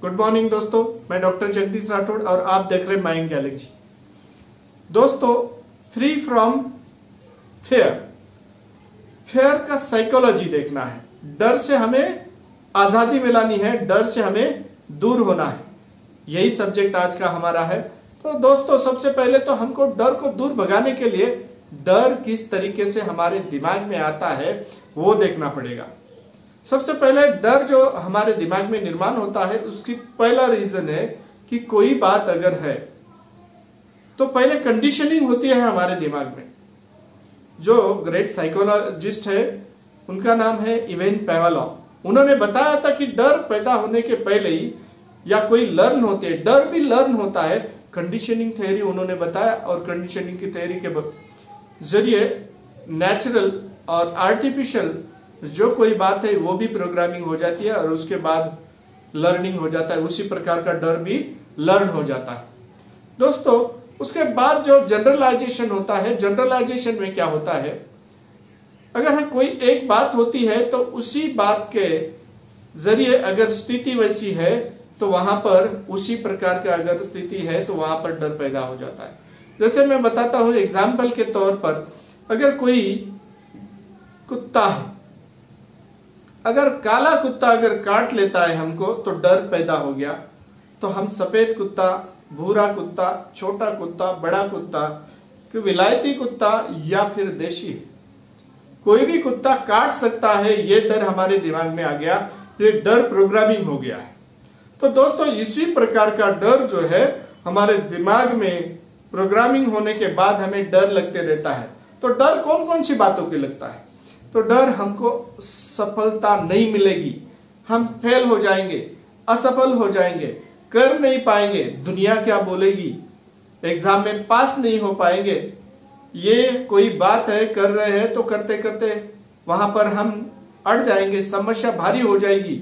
Good morning दोस्तों, मैं doctor Jagdish Rathore और आप देख रहे हैं माइंड गैलेक्सी। दोस्तों, फ्री फ्रॉम फेयर, फेयर का साइकोलॉजी देखना है। डर से हमें आजादी मिलानी है, डर से हमें दूर होना है, यही सब्जेक्ट आज का हमारा है। तो दोस्तों, सबसे पहले तो हमको डर को दूर भगाने के लिए डर किस तरीके से हमारे दिमाग में आता है वो देखना पड़ेगा। सबसे पहले डर जो हमारे दिमाग में निर्माण होता है उसकी पहला रीजन है कि कोई बात अगर है तो पहले कंडीशनिंग होती है हमारे दिमाग में। जो ग्रेट साइकोलॉजिस्ट है उनका नाम है इवेन पेवलॉव। उन्होंने बताया था कि डर पैदा होने के पहले ही या कोई लर्न होती है, डर भी लर्न होता है। कंडीशनिंग थ्योरी उन्होंने बताया और कंडीशनिंग की थ्योरी के जरिए नेचुरल और आर्टिफिशियल जो कोई बात है वो भी प्रोग्रामिंग हो जाती है और उसके बाद लर्निंग हो जाता है। उसी प्रकार का डर भी लर्न हो जाता है। दोस्तों, उसके बाद जो जनरलाइजेशन होता है, जनरलाइजेशन में क्या होता है, अगर कोई एक बात होती है तो उसी बात के जरिए अगर स्थिति वैसी है तो वहां पर उसी प्रकार का अगर स्थिति है तो वहां पर डर पैदा हो जाता है। जैसे मैं बताता हूं एग्जाम्पल के तौर पर, अगर कोई कुत्ता है, अगर काला कुत्ता अगर काट लेता है हमको तो डर पैदा हो गया। तो हम सफेद कुत्ता, भूरा कुत्ता, छोटा कुत्ता, बड़ा कुत्ता, विलायती कुत्ता या फिर देशी, कोई भी कुत्ता काट सकता है, ये डर हमारे दिमाग में आ गया, ये डर प्रोग्रामिंग हो गया है। तो दोस्तों, इसी प्रकार का डर जो है हमारे दिमाग में प्रोग्रामिंग होने के बाद हमें डर लगते रहता है। तो डर कौन कौन सी बातों के लगता है? तो डर हमको सफलता नहीं मिलेगी, हम फेल हो जाएंगे, असफल हो जाएंगे, कर नहीं पाएंगे, दुनिया क्या बोलेगी, एग्जाम में पास नहीं हो पाएंगे। ये कोई बात है, कर रहे हैं तो करते करते वहां पर हम अड़ जाएंगे, समस्या भारी हो जाएगी,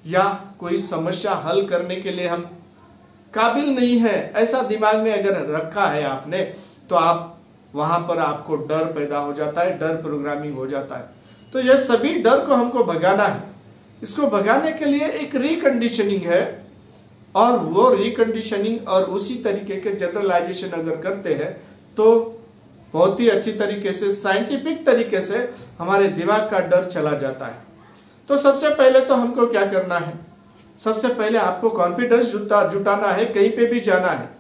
या कोई समस्या हल करने के लिए हम काबिल नहीं है, ऐसा दिमाग में अगर रखा है आपने तो आप वहां पर आपको डर पैदा हो जाता है, डर प्रोग्रामिंग हो जाता है। तो यह सभी डर को हमको भगाना है। इसको भगाने के लिए एक रिकंडीशनिंग है और वो रिकंडीशनिंग और उसी तरीके के जनरलाइजेशन अगर करते हैं तो बहुत ही अच्छी तरीके से, साइंटिफिक तरीके से हमारे दिमाग का डर चला जाता है। तो सबसे पहले तो हमको क्या करना है, सबसे पहले आपको कॉन्फिडेंस जुटाना है। कहीं पे भी जाना है,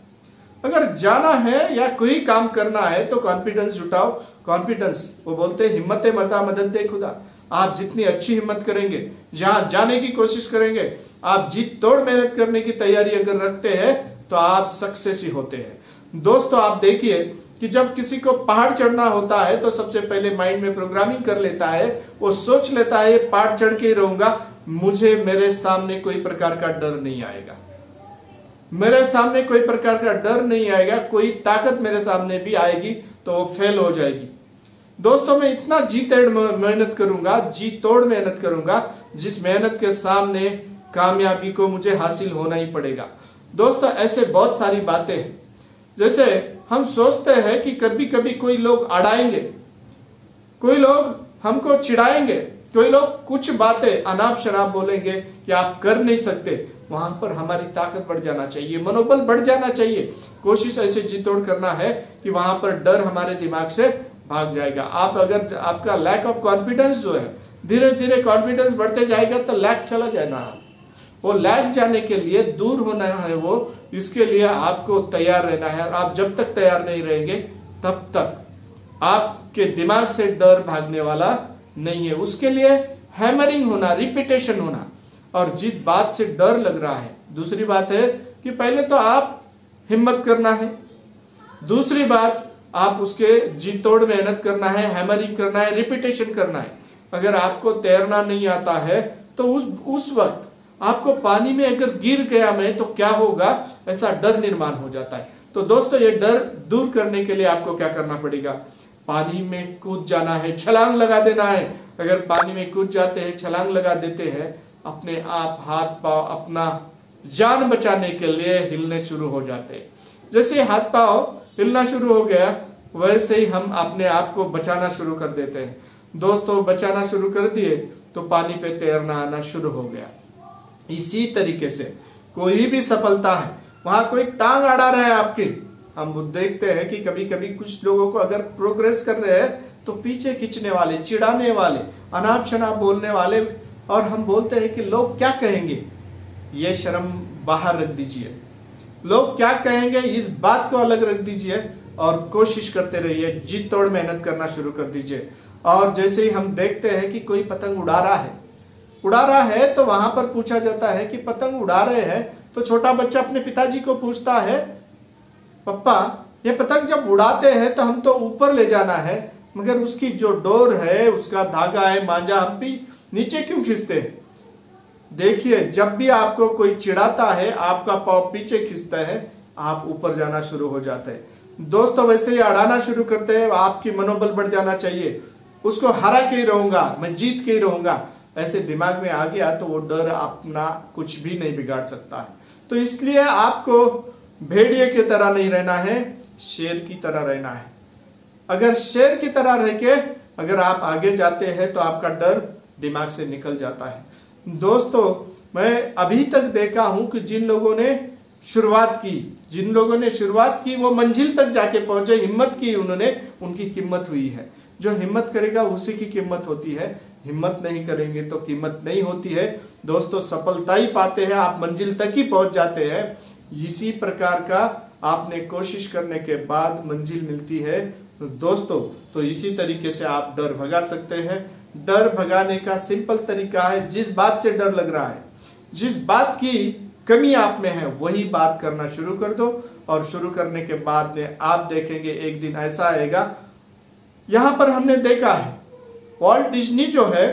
अगर जाना है या कोई काम करना है तो कॉन्फिडेंस जुटाओ। कॉन्फिडेंस, वो बोलते हैं हिम्मत मर्दा मदद दे खुदा। आप जितनी अच्छी हिम्मत करेंगे, जहां जाने की कोशिश करेंगे, आप जीत तोड़ मेहनत करने की तैयारी अगर रखते हैं तो आप सक्सेस ही होते हैं। दोस्तों, आप देखिए कि जब किसी को पहाड़ चढ़ना होता है तो सबसे पहले माइंड में प्रोग्रामिंग कर लेता है, वो सोच लेता है पहाड़ चढ़ के ही रहूंगा, मुझे मेरे सामने कोई प्रकार का डर नहीं आएगा, मेरे सामने कोई प्रकार का डर नहीं आएगा, कोई ताकत मेरे सामने भी आएगी तो वो फेल हो जाएगी। दोस्तों, मैं इतना जी तोड़ मेहनत करूंगा, जी तोड़ मेहनत करूंगा, जिस मेहनत के सामने कामयाबी को मुझे हासिल होना ही पड़ेगा। दोस्तों, ऐसे बहुत सारी बातें हैं। जैसे हम सोचते हैं कि कभी कभी कोई लोग अड़ाएंगे, कोई लोग हमको चिढ़ाएंगे, कोई लोग कुछ बातें अनाप शनाप बोलेंगे कि आप कर नहीं सकते। वहां पर हमारी ताकत बढ़ जाना चाहिए, मनोबल बढ़ जाना चाहिए। कोशिश ऐसे जी तोड़ करना है कि वहां पर डर हमारे दिमाग से भाग जाएगा। आप अगर आपका लैक ऑफ कॉन्फिडेंस जो है, धीरे धीरे कॉन्फिडेंस बढ़ते जाएगा तो लैक चला जाना है। वो लैक जाने के लिए, दूर होना है वो, इसके लिए आपको तैयार रहना है। और आप जब तक तैयार नहीं रहेंगे तब तक आपके दिमाग से डर भागने वाला नहीं है। उसके लिए हैमरिंग होना, रिपीटेशन होना, और जिस बात से डर लग रहा है, दूसरी बात है कि पहले तो आप हिम्मत करना है, दूसरी बात आप उसके जी तोड़ मेहनत करना है, हैमरिंग करना है, रिपीटेशन करना है। अगर आपको तैरना नहीं आता है तो उस वक्त आपको पानी में अगर गिर गया मैं तो क्या होगा, ऐसा डर निर्माण हो जाता है। तो दोस्तों, ये डर दूर करने के लिए आपको क्या करना पड़ेगा, पानी में कूद जाना है, छलांग लगा देना है। अगर पानी में कूद जाते हैं, छलांग लगा देते हैं, अपने आप हाथ पांव अपना जान बचाने के लिए हिलने शुरू हो जाते हैं। जैसे हाथ पांव हिलना शुरू हो गया वैसे ही हम अपने आप को बचाना शुरू कर देते हैं। दोस्तों, बचाना शुरू कर दिए तो पानी पे तैरना आना शुरू हो गया। इसी तरीके से कोई भी सफलता है, वहां कोई टांग अड़ा रहा है आपकी। हम देखते हैं कि कभी कभी कुछ लोगों को अगर प्रोग्रेस कर रहे हैं तो पीछे खींचने वाले, चिढ़ाने वाले, अनाप शनाप बोलने वाले, और हम बोलते हैं कि लोग क्या कहेंगे, ये शर्म बाहर रख दीजिए। लोग क्या कहेंगे इस बात को अलग रख दीजिए और कोशिश करते रहिए, जी तोड़ मेहनत करना शुरू कर दीजिए। और जैसे ही हम देखते हैं कि कोई पतंग उड़ा रहा है तो वहां पर पूछा जाता है कि पतंग उड़ा रहे हैं, तो छोटा बच्चा अपने पिताजी को पूछता है, पप्पा ये पतंग जब उड़ाते हैं तो हम तो ऊपर ले जाना है, मगर उसकी जो डोर है, उसका धागा है, मांझा, हम भी नीचे क्यों खींचते हैं। देखिए, जब भी आपको कोई चिढ़ाता है, आपका पाँव पीछे खींचता है, आप ऊपर जाना शुरू हो जाते हैं। दोस्तों वैसे ही अड़ाना शुरू करते हैं, आपकी मनोबल बढ़ जाना चाहिए, उसको हरा के ही रहूंगा, मैं जीत के ही रहूंगा, ऐसे दिमाग में आ गया तो वो डर अपना कुछ भी नहीं बिगाड़ सकता है। तो इसलिए आपको भेड़िए की तरह नहीं रहना है, शेर की तरह रहना है। अगर शेर की तरह रह के अगर आप आगे जाते हैं तो आपका डर दिमाग से निकल जाता है। दोस्तों मैं अभी तक देखा हूं कि जिन लोगों ने शुरुआत की वो मंजिल तक जाके पहुंचे, हिम्मत की उन्होंने, उनकी कीमत हुई है। जो हिम्मत करेगा उसी की कीमत होती है, हिम्मत नहीं करेंगे तो कीमत नहीं होती है। दोस्तों सफलता ही पाते हैं, आप मंजिल तक ही पहुंच जाते हैं। इसी प्रकार का आपने कोशिश करने के बाद मंजिल मिलती है दोस्तों। तो इसी तरीके से आप डर भगा सकते हैं। डर भगाने का सिंपल तरीका है, जिस बात से डर लग रहा है, जिस बात की कमी आप में है, वही बात करना शुरू कर दो। और शुरू करने के बाद में आप देखेंगे एक दिन ऐसा आएगा। यहां पर हमने देखा है वॉल्ट डिज्नी जो है,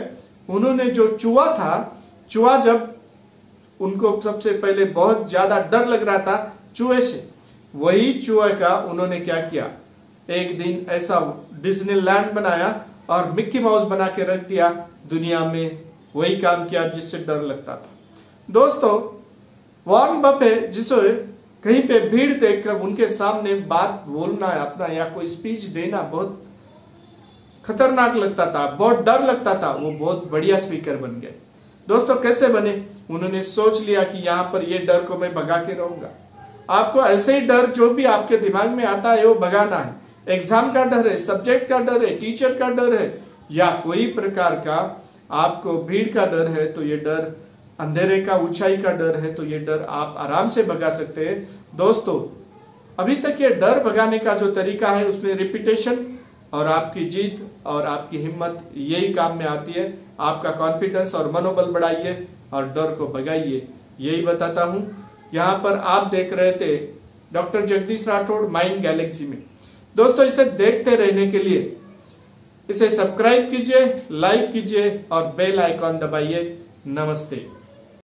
उन्होंने जो चूहा जब उनको सबसे पहले बहुत ज्यादा डर लग रहा था चूहे से, वही चूहे का उन्होंने क्या किया, एक दिन ऐसा डिज्नीलैंड बनाया और मिक्की माउस बना के रख दिया, दुनिया में वही काम किया जिससे डर लगता था। दोस्तों वॉरेन बफेट जिसे कहीं पे भीड़ देखकर उनके सामने बात बोलना अपना या कोई स्पीच देना बहुत खतरनाक लगता था, बहुत डर लगता था, वो बहुत बढ़िया स्पीकर बन गए। दोस्तों कैसे बने, उन्होंने सोच लिया कि यहाँ पर ये डर को मैं भगा के रहूंगा। आपको ऐसे ही डर जो भी आपके दिमाग में आता है वो भगाना है। एग्जाम का डर है, सब्जेक्ट का डर है, टीचर का डर है, या कोई प्रकार का आपको भीड़ का डर है, तो ये डर, अंधेरे का, ऊंचाई का डर है, तो ये डर आप आराम से भगा सकते हैं। दोस्तों अभी तक ये डर भगाने का जो तरीका है उसमें रिपीटेशन और आपकी जीत और आपकी हिम्मत यही काम में आती है। आपका कॉन्फिडेंस और मनोबल बढ़ाइए और डर को भगाइए, यही बताता हूं। यहाँ पर आप देख रहे थे doctor Jagdish Rathore mind Galaxy में। दोस्तों इसे देखते रहने के लिए इसे सब्सक्राइब कीजिए, लाइक कीजिए और बेल आइकॉन दबाइए। नमस्ते।